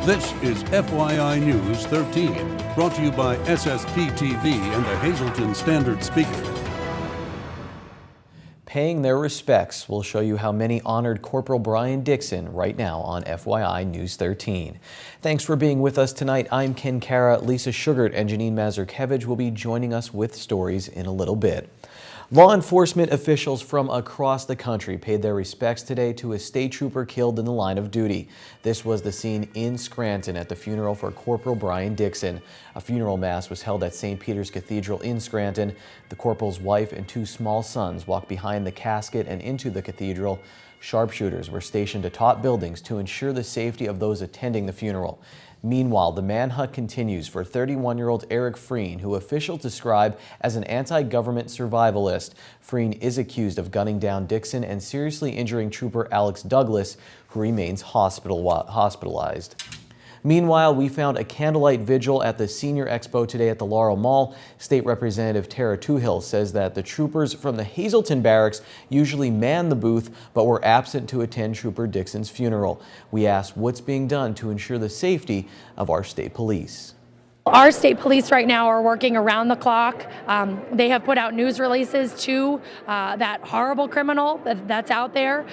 This is FYI News 13, brought to you by SSPTV and the Hazelton Standard Speaker. Paying their respects. We'll show you how many honored Corporal Brian Dixon right now on FYI News 13. Thanks for being with us tonight. I'm Ken Kara. Lisa Sugart and Janine Mazurkevich will be joining us with stories in a little bit. Law enforcement officials from across the country paid their respects today to a state trooper killed in the line of duty. This was the scene in Scranton at the funeral for Corporal Brian Dixon. A funeral mass was held at St. Peter's Cathedral in Scranton. The corporal's wife and two small sons walked behind the casket and into the cathedral. Sharpshooters were stationed atop buildings to ensure the safety of those attending the funeral. Meanwhile, the manhunt continues for 31-year-old Eric Freen, who officials describe as an anti-government survivalist. Freen is accused of gunning down Dixon and seriously injuring Trooper Alex Douglas, who remains hospitalized. Meanwhile, we found a candlelight vigil at the Senior Expo today at the Laurel Mall. State Representative Tara Toohill says that the troopers from the Hazelton barracks usually man the booth, but were absent to attend Trooper Dixon's funeral. We asked what's being done to ensure the safety of our state police. Our state police right now are working around the clock. They have put out news releases to that horrible criminal that's out there.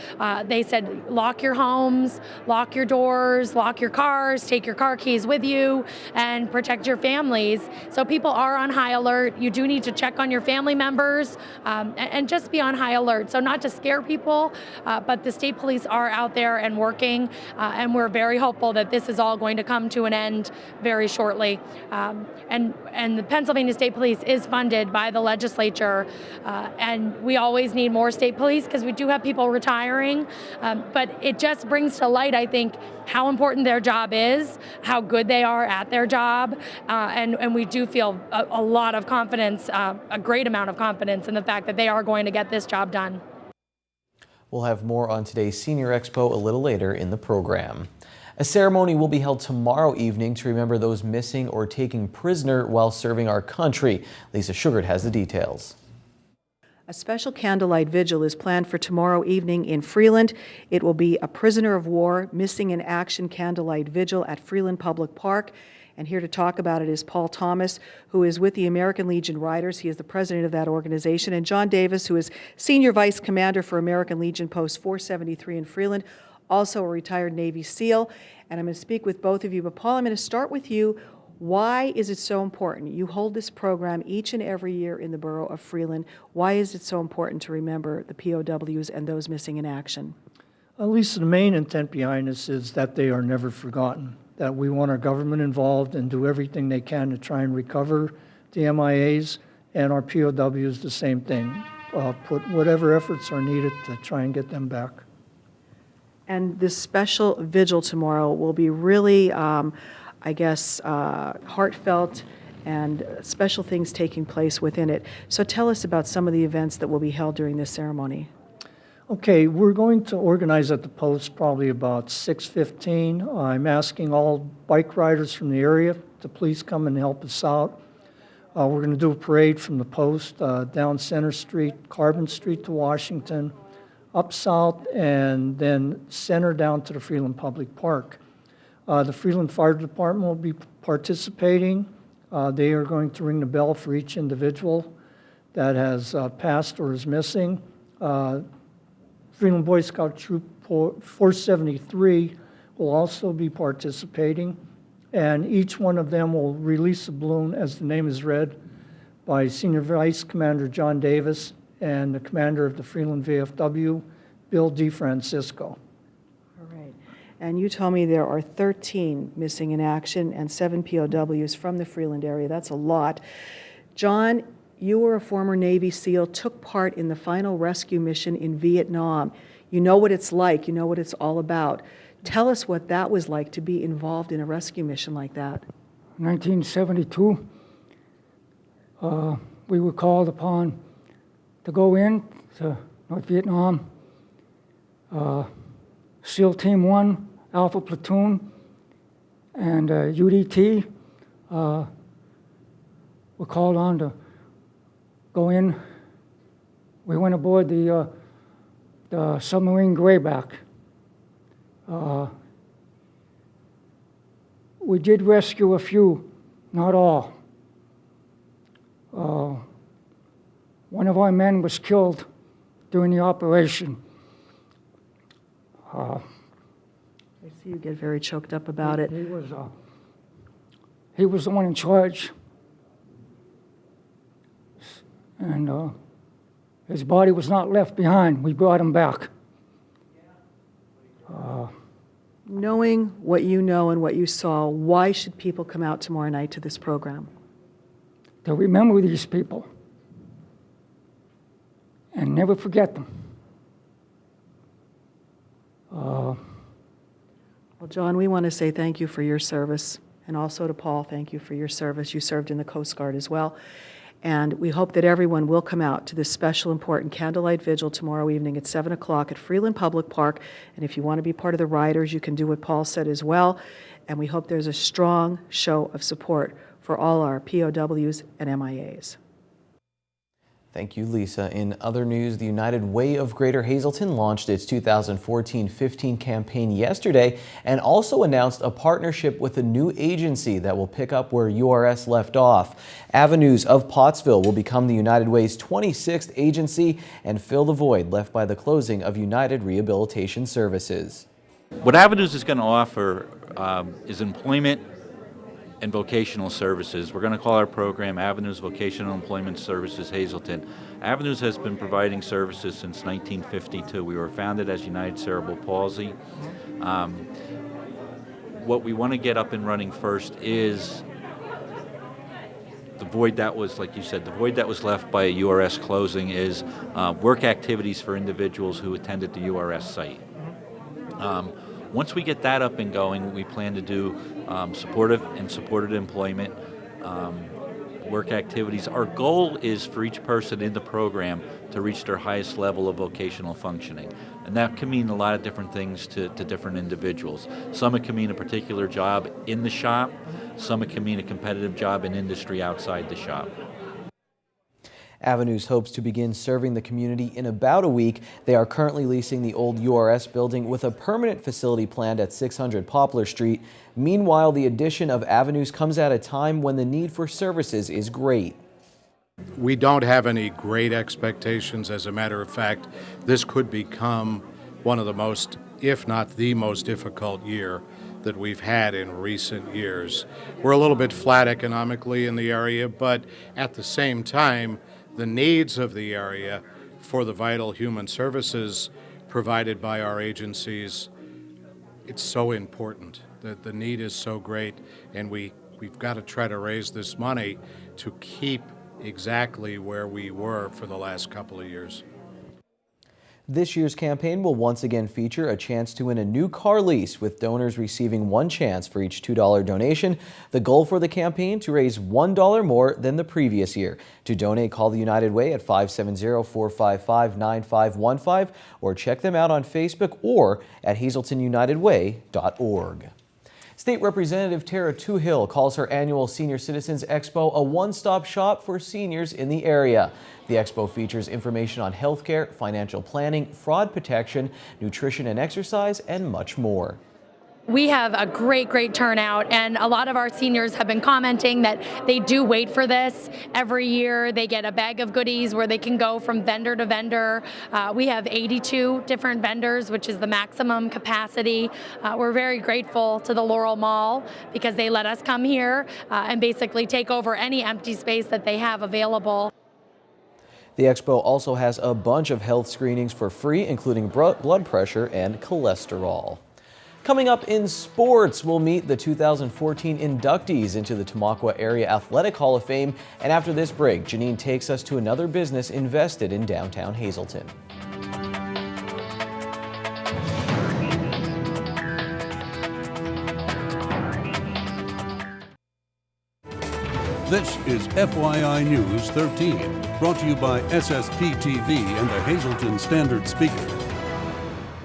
They said lock your homes, lock your doors, lock your cars, take your car keys with you, and protect your families. So people are on high alert. You do need to check on your family members and just be on high alert. So not to scare people, but the state police are out there and working, and we're very hopeful that this is all going to come to an end very shortly. And the Pennsylvania State Police is funded by the legislature, and we always need more state police because we do have people retiring, but it just brings to light, I think, how important their job is, how good they are at their job, and we do feel a lot of confidence, a great amount of confidence in the fact that they are going to get this job done. We'll have more on today's Senior Expo a little later in the program. A ceremony will be held tomorrow evening to remember those missing or taken prisoner while serving our country. Lisa Sugart has the details. A special candlelight vigil is planned for tomorrow evening in Freeland. It will be a prisoner of war missing in action candlelight vigil at Freeland Public Park. And here to talk about it is Paul Thomas, who is with the American Legion Riders. He is the president of that organization. And John Davis, who is senior vice commander for American Legion Post 473 in Freeland, also a retired Navy SEAL. And I'm going to speak with both of you. But Paul, I'm going to start with you. Why is it so important? You hold this program each and every year in the borough of Freeland. Why is it so important to remember the POWs and those missing in action? At least the main intent behind this is that they are never forgotten, that we want our government involved and do everything they can to try and recover the MIAs, and our POWs the same thing. Put whatever efforts are needed to try and get them back. And this special vigil tomorrow will be really, I guess, heartfelt and special things taking place within it. So tell us about some of the events that will be held during this ceremony. Okay, we're going to organize at the post probably about 6:15. I'm asking all bike riders from the area to please come and help us out. We're going to do a parade from the post down Center Street, Carbon Street to Washington, up south, and then center down to the Freeland Public Park. The Freeland Fire Department will be participating. They are going to ring the bell for each individual that has passed or is missing. Freeland Boy Scout Troop 473 will also be participating, and each one of them will release a balloon, as the name is read, by Senior Vice Commander John Davis and the commander of the Freeland VFW, Bill DeFrancisco. All right. And you told me there are 13 missing in action and 7 POWs from the Freeland area. That's a lot. John, you were a former Navy SEAL, took part in the final rescue mission in Vietnam. You know what it's like. You know what it's all about. Tell us what that was like to be involved in a rescue mission like that. 1972, we were called upon to go in to North Vietnam. SEAL Team 1, Alpha Platoon, and UDT were called on to go in. We went aboard the submarine Grayback. we did rescue a few, not all. One of our men was killed during the operation. I see you get very choked up about it. He was the one in charge. And his body was not left behind. We brought him back. Knowing what you know and what you saw, why should people come out tomorrow night to this program? To remember these people and never forget them. Well, John, we want to say thank you for your service, and also to Paul, thank you for your service. You served in the Coast Guard as well. And we hope that everyone will come out to this special, important candlelight vigil tomorrow evening at 7 o'clock at Freeland Public Park. And if you want to be part of the riders, you can do what Paul said as well. And we hope there's a strong show of support for all our POWs and MIAs. Thank you, Lisa. In other news, the United Way of Greater Hazelton launched its 2014-15 campaign yesterday and also announced a partnership with a new agency that will pick up where URS left off. Avenues of Pottsville will become the United Way's 26th agency and fill the void left by the closing of United Rehabilitation Services. What Avenues is going to offer is employment and vocational services. We're going to call our program Avenues Vocational Employment Services Hazelton. Avenues has been providing services since 1952. We were founded as United Cerebral Palsy. What we want to get up and running first is the void that was, like you said, the void that was left by a URS closing is work activities for individuals who attended the URS site. Once we get that up and going, we plan to do supportive and supported employment work activities. Our goal is for each person in the program to reach their highest level of vocational functioning. And that can mean a lot of different things to different individuals. Some it can mean a particular job in the shop. Some it can mean a competitive job in industry outside the shop. Avenues hopes to begin serving the community in about a week. They are currently leasing the old URS building with a permanent facility planned at 600 Poplar Street. Meanwhile, the addition of Avenues comes at a time when the need for services is great. We don't have any great expectations. As a matter of fact, this could become one of the most, if not the most difficult year that we've had in recent years. We're a little bit flat economically in the area, but at the same time, the needs of the area for the vital human services provided by our agencies, it's so important. The need is so great, and we've got to try to raise this money to keep exactly where we were for the last couple of years. This year's campaign will once again feature a chance to win a new car lease, with donors receiving one chance for each $2 donation. The goal for the campaign, to raise $1 more than the previous year. To donate, call the United Way at 570-455-9515 or check them out on Facebook or at hazeltonunitedway.org. State Representative Tara Toohill calls her annual Senior Citizens Expo a one-stop shop for seniors in the area. The Expo features information on healthcare, financial planning, fraud protection, nutrition and exercise, and much more. We have a great turnout, and a lot of our seniors have been commenting that they do wait for this. Every year they get a bag of goodies where they can go from vendor to vendor. We have 82 different vendors, which is the maximum capacity. We're very grateful to the Laurel Mall because they let us come here and basically take over any empty space that they have available. The Expo also has a bunch of health screenings for free, including blood pressure and cholesterol. Coming up in sports, we'll meet the 2014 inductees into the Tamaqua Area Athletic Hall of Fame. And after this break, Janine takes us to another business invested in downtown Hazelton. This is FYI News 13, brought to you by SSPTV and the Hazelton Standard Speaker.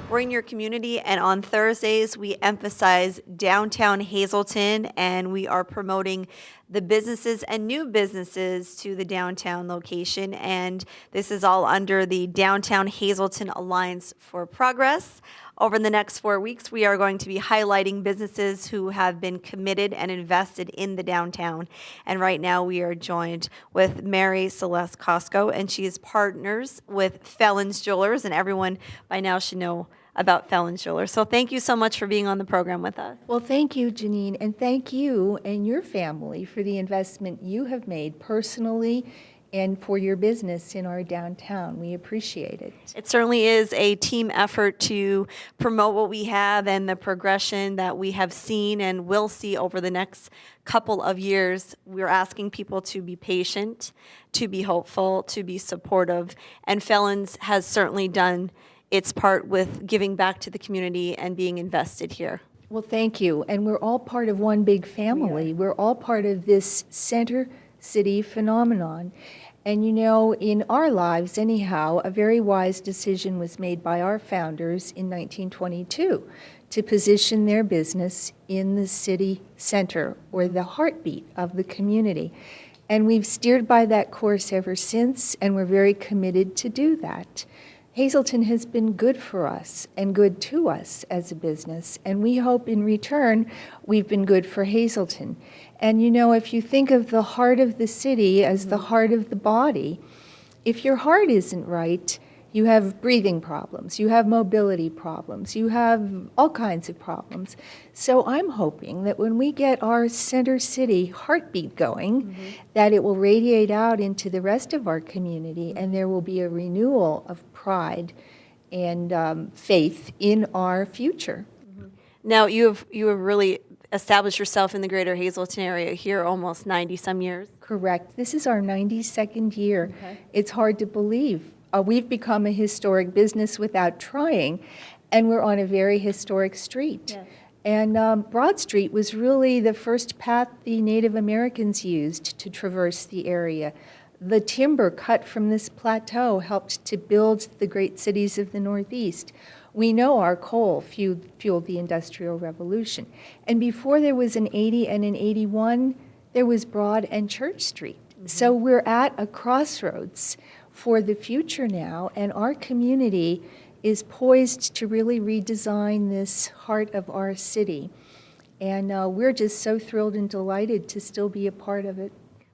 We're in your community, and on Thursdays we emphasize downtown Hazelton, and we are promoting the businesses and new businesses to the downtown location, and this is all under the Downtown Hazelton Alliance for Progress. Over the next 4 weeks, we are going to be highlighting businesses who have been committed and invested in the downtown. And right now we are joined with Mary Celeste Costco, and she is partners with Felons Jewelers, and everyone by now should know about Felons Jewelers. So thank you so much for being on the program with us. Well, thank you, Janine, and thank you and your family for the investment you have made personally and for your business in our downtown. We appreciate it. It certainly is a team effort to promote what we have and the progression that we have seen and will see over the next couple of years. We're asking people to be patient, to be hopeful, to be supportive, and Felons has certainly done its part with giving back to the community and being invested here. Well, thank you. And we're all part of one big family. We're all part of this center city phenomenon. And you know, in our lives anyhow, a very wise decision was made by our founders in 1922 to position their business in the city center, or the heartbeat of the community. And we've steered by that course ever since, and we're very committed to do that. Hazelton has been good for us and good to us as a business, and we hope in return we've been good for Hazelton. And you know, if you think of the heart of the city as the heart of the body, if your heart isn't right, you have breathing problems, you have mobility problems, you have all kinds of problems. So I'm hoping that when we get our center city heartbeat going, that it will radiate out into the rest of our community, and there will be a renewal of pride and faith in our future. Now, you have really established yourself in the greater Hazelton area here almost 90-some years. Correct. This is our 92nd year. It's hard to believe. We've become a historic business without trying, and we're on a very historic street. Yes. And Broad Street was really the first path the Native Americans used to traverse the area. The timber cut from this plateau helped to build the great cities of the Northeast. We know our coal fueled the Industrial Revolution. And before there was an 80 and an 81, there was Broad and Church Street. So we're at a crossroads for the future now, and our community is poised to really redesign this heart of our city. And we're just so thrilled and delighted to still be a part of it.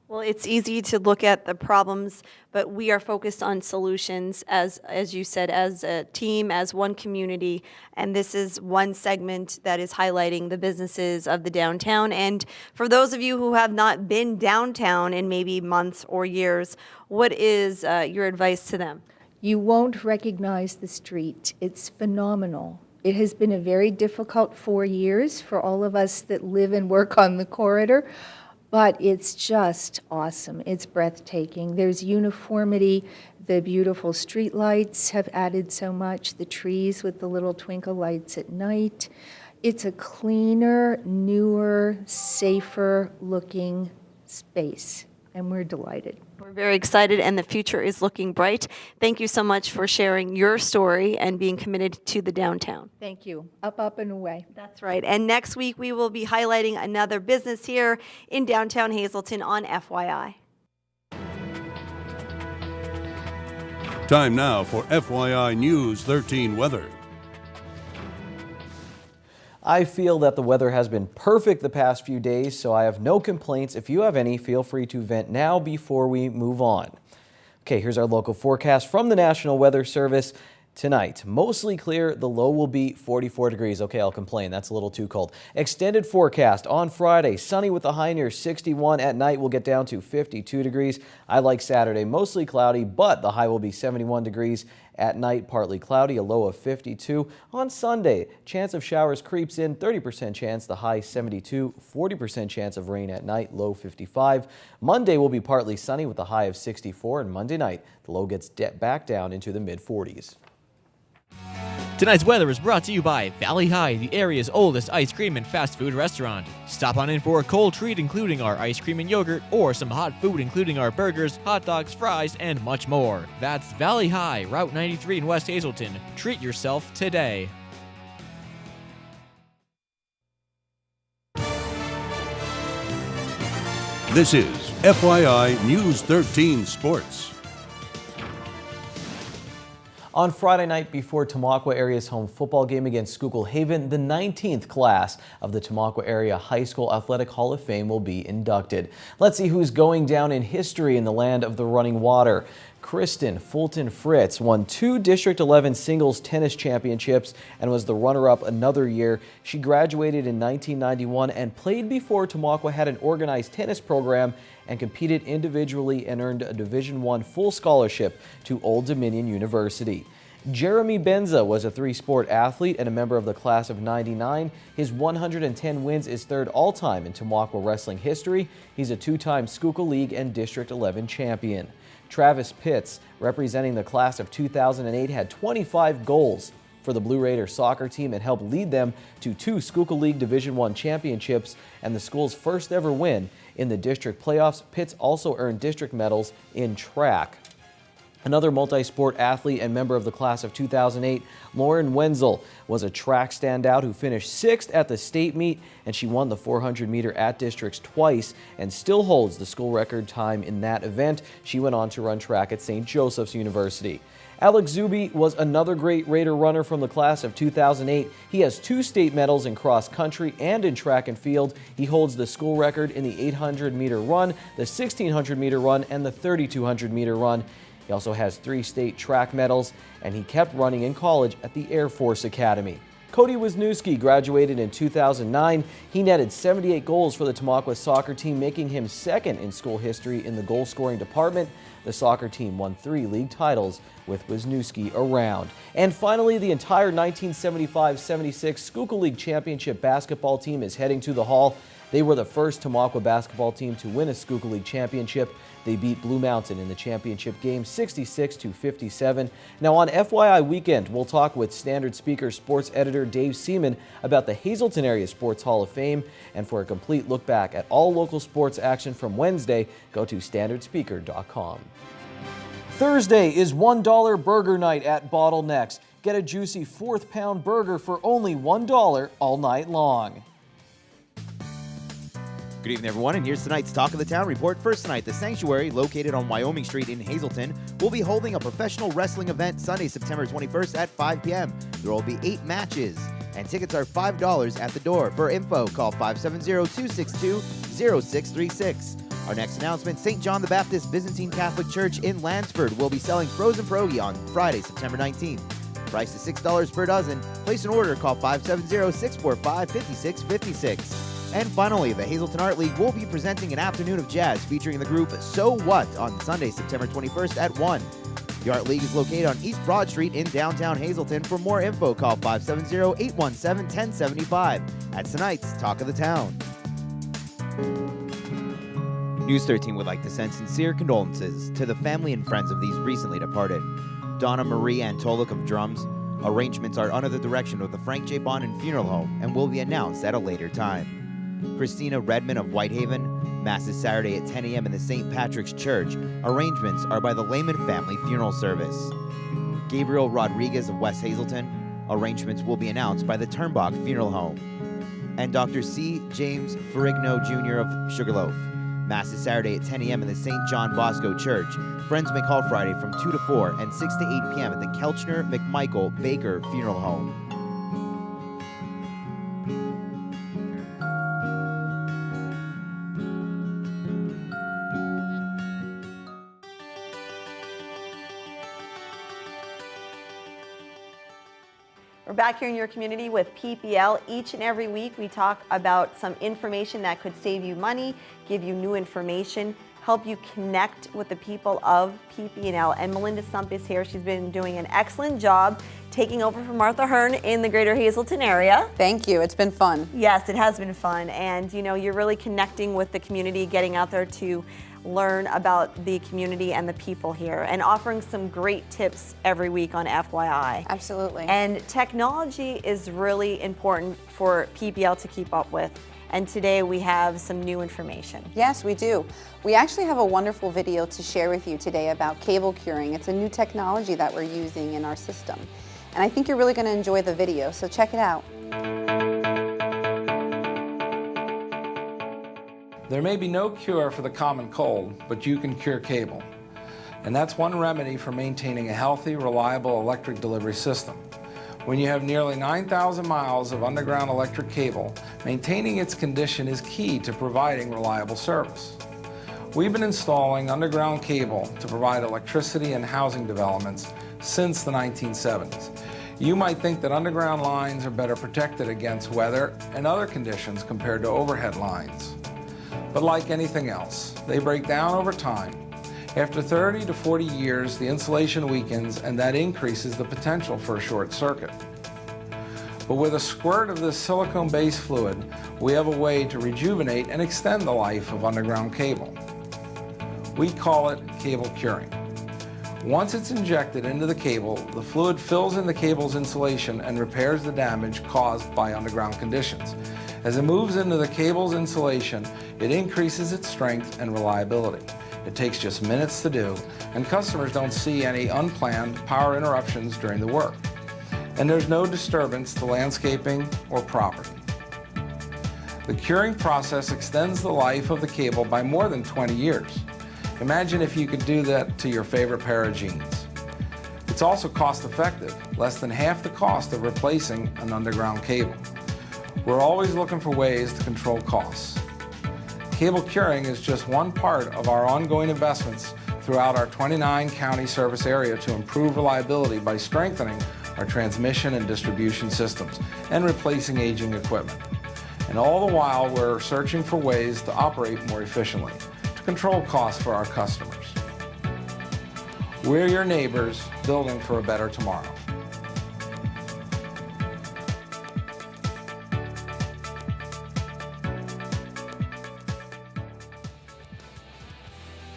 Well, it's easy to look at the problems, but we are focused on solutions, as you said, as a team, as one community, and this is one segment that is highlighting the businesses of the downtown. And for those of you who have not been downtown in maybe months or years, what is your advice to them? You won't recognize the street. It's phenomenal. It has been a very difficult 4 years for all of us that live and work on the corridor. But it's just awesome. It's breathtaking. There's uniformity. The beautiful street lights have added so much. The trees with the little twinkle lights at night. It's a cleaner, newer, safer looking space, and we're delighted. We're very excited, and the future is looking bright. Thank you so much for sharing your story and being committed to the downtown. Thank you. Up, up, and away. That's right. And next week, we will be highlighting another business here in downtown Hazelton on FYI. Time now for FYI News 13 weather. I feel that the weather has been perfect the past few days, so I have no complaints. If you have any, feel free to vent now before we move on. Okay, here's our local forecast from the National Weather Service. Tonight, mostly clear, the low will be 44 degrees. Okay, I'll complain, that's a little too cold. Extended forecast on Friday, sunny with a high near 61. At night, we'll get down to 52 degrees. I like Saturday, mostly cloudy, but the high will be 71 degrees. At night, partly cloudy, a low of 52. On Sunday, chance of showers creeps in, 30% chance, the high 72, 40% chance of rain at night, low 55. Monday will be partly sunny with a high of 64, and Monday night, the low gets back down into the mid-40s. Tonight's weather is brought to you by Valley High, the area's oldest ice cream and fast food restaurant. Stop on in for a cold treat including our ice cream and yogurt, or some hot food including our burgers, hot dogs, fries, and much more. That's Valley High, Route 93 in West Hazelton. Treat yourself today. This is FYI News 13 Sports. On Friday night before Tamaqua area's home football game against Schuylkill Haven, the 19th class of the Tamaqua Area High School Athletic Hall of Fame will be inducted. Let's see who's going down in history in the land of the running water. Kristen Fulton Fritz won 2 District 11 singles tennis championships and was the runner-up another year. She graduated in 1991 and played before Tamaqua had an organized tennis program, and competed individually and earned a Division I full scholarship to Old Dominion University. Jeremy Benza was a 3-sport athlete and a member of the class of '99. His 110 wins is 3rd all-time in Tamaqua wrestling history. He's a 2-time Schuylkill League and District 11 champion. Travis Pitts, representing the class of 2008, had 25 goals for the Blue Raider soccer team and helped lead them to 2 Schuylkill League Division I championships and the school's first ever win in the district playoffs. Pitts also earned district medals in track. Another multi-sport athlete and member of the class of 2008, Lauren Wenzel, was a track standout who finished 6th at the state meet, and she won the 400-meter at districts twice and still holds the school record time in that event. She went on to run track at St. Joseph's University. Alex Zuby was another great Raider runner from the class of 2008. He has 2 state medals in cross country and in track and field. He holds the school record in the 800-meter run, the 1600-meter run, and the 3200-meter run. He also has 3 state track medals, and he kept running in college at the Air Force Academy. Cody Wisniewski graduated in 2009. He netted 78 goals for the Tamaqua soccer team, making him 2nd in school history in the goal-scoring department. The soccer team won 3 league titles with Wisniewski around. And finally, the entire 1975-76 Schuylkill League Championship basketball team is heading to the Hall. They were the first Tamaqua basketball team to win a Schuylkill League championship. They beat Blue Mountain in the championship game 66-57. Now on FYI Weekend, we'll talk with Standard Speaker sports editor Dave Seaman about the Hazelton Area Sports Hall of Fame. And for a complete look back at all local sports action from Wednesday, go to standardspeaker.com. Thursday is $1 burger night at Bottlenecks. Get a juicy 4th pound burger for only $1 all night long. Good evening, everyone, and here's tonight's Talk of the Town report. First tonight, the Sanctuary, located on Wyoming Street in Hazelton, will be holding a professional wrestling event Sunday, September 21st at 5 p.m. There will be 8 matches, and tickets are $5 at the door. For info, call 570-262-0636. Our next announcement, St. John the Baptist Byzantine Catholic Church in Lansford will be selling frozen pierogi on Friday, September 19th. Price is $6 per dozen. Place an order, call 570-645-5656. And finally, the Hazelton Art League will be presenting an afternoon of jazz featuring the group So What on Sunday, September 21st at 1. The Art League is located on East Broad Street in downtown Hazelton. For more info, call 570-817-1075. That's tonight's Talk of the Town. News 13 would like to send sincere condolences to the family and friends of these recently departed. Donna Marie Antolik of drums. Arrangements are under the direction of the Frank J. Bonin Funeral Home and will be announced at a later time. Christina Redmond of Whitehaven. Mass is Saturday at 10 a.m. in the St. Patrick's Church. Arrangements are by the Lehman Family Funeral Service. Gabriel Rodriguez of West Hazelton. Arrangements will be announced by the Turnbach Funeral Home. And Dr. C. James Ferrigno Jr. of Sugarloaf. Mass is Saturday at 10 a.m. in the St. John Bosco Church. Friends may call Friday from 2 to 4 and 6 to 8 p.m. at the Kelchner McMichael Baker Funeral Home. We're back here in your community with PPL. Each and every week we talk about some information that could save you money, give you new information, help you connect with the people of PPL. And Melinda Sump is here. She's been doing an excellent job taking over from Martha Hearn in the greater Hazelton area. Thank you. It's been fun. Yes, it has been fun. And you know, you're really connecting with the community, getting out there to learn about the community and the people here, and offering some great tips every week on FYI. Absolutely. And technology is really important for PPL to keep up with. And today we have some new information. Yes, we do. We actually have a wonderful video to share with you today about cable curing. It's a new technology that we're using in our system. And I think you're really going to enjoy the video, so check it out. There may be no cure for the common cold, but you can cure cable. And that's one remedy for maintaining a healthy, reliable electric delivery system. When you have nearly 9,000 miles of underground electric cable, maintaining its condition is key to providing reliable service. We've been installing underground cable to provide electricity in housing developments since the 1970s. You might think that underground lines are better protected against weather and other conditions compared to overhead lines. But like anything else, they break down over time. After 30 to 40 years, the insulation weakens, and that increases the potential for a short circuit. But with a squirt of this silicone-based fluid, we have a way to rejuvenate and extend the life of underground cable. We call it cable curing. Once it's injected into the cable, the fluid fills in the cable's insulation and repairs the damage caused by underground conditions. As it moves into the cable's insulation, it increases its strength and reliability. It takes just minutes to do, and customers don't see any unplanned power interruptions during the work. And there's no disturbance to landscaping or property. The curing process extends the life of the cable by more than 20 years. Imagine if you could do that to your favorite pair of jeans. It's also cost effective, less than half the cost of replacing an underground cable. We're always looking for ways to control costs. Cable curing is just one part of our ongoing investments throughout our 29 county service area to improve reliability by strengthening our transmission and distribution systems and replacing aging equipment. And all the while, we're searching for ways to operate more efficiently, to control costs for our customers. We're your neighbors building for a better tomorrow.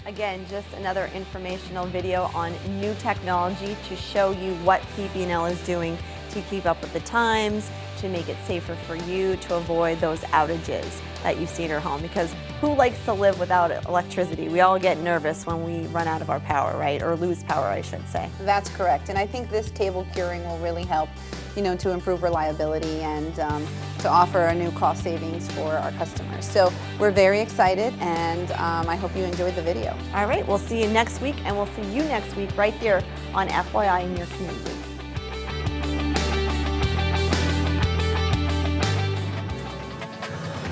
Again, just another informational video on new technology to show you what PP&L is doing to keep up with the times, to make it safer for you, to avoid those outages that you see in your home. Because who likes to live without electricity? We all get nervous when we run out of our power, right? Or lose power, I should say. That's correct. And I think this cable curing will really help, to improve reliability and to offer a new cost savings for our customers. So we're very excited, and I hope you enjoyed the video. All right, we'll see you next week, and we'll see you next week right here on FYI in your community.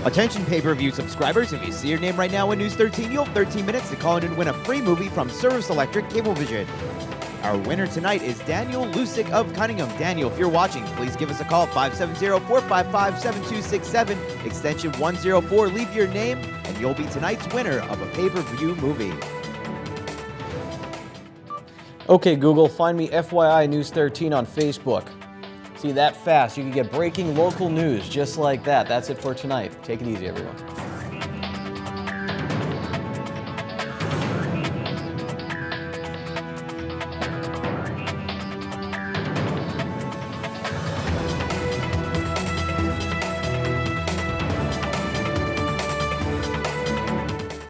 Attention pay-per-view subscribers, if you see your name right now in News 13, you'll have 13 minutes to call in and win a free movie from Service Electric Cablevision. Our winner tonight is Daniel Lusick of Cunningham. Daniel, if you're watching, please give us a call, 570-455-7267, extension 104. Leave your name, and you'll be tonight's winner of a pay-per-view movie. Okay, Google, find me FYI News 13 on Facebook. See, that fast, you can get breaking local news just like that. That's it for tonight. Take it easy, everyone.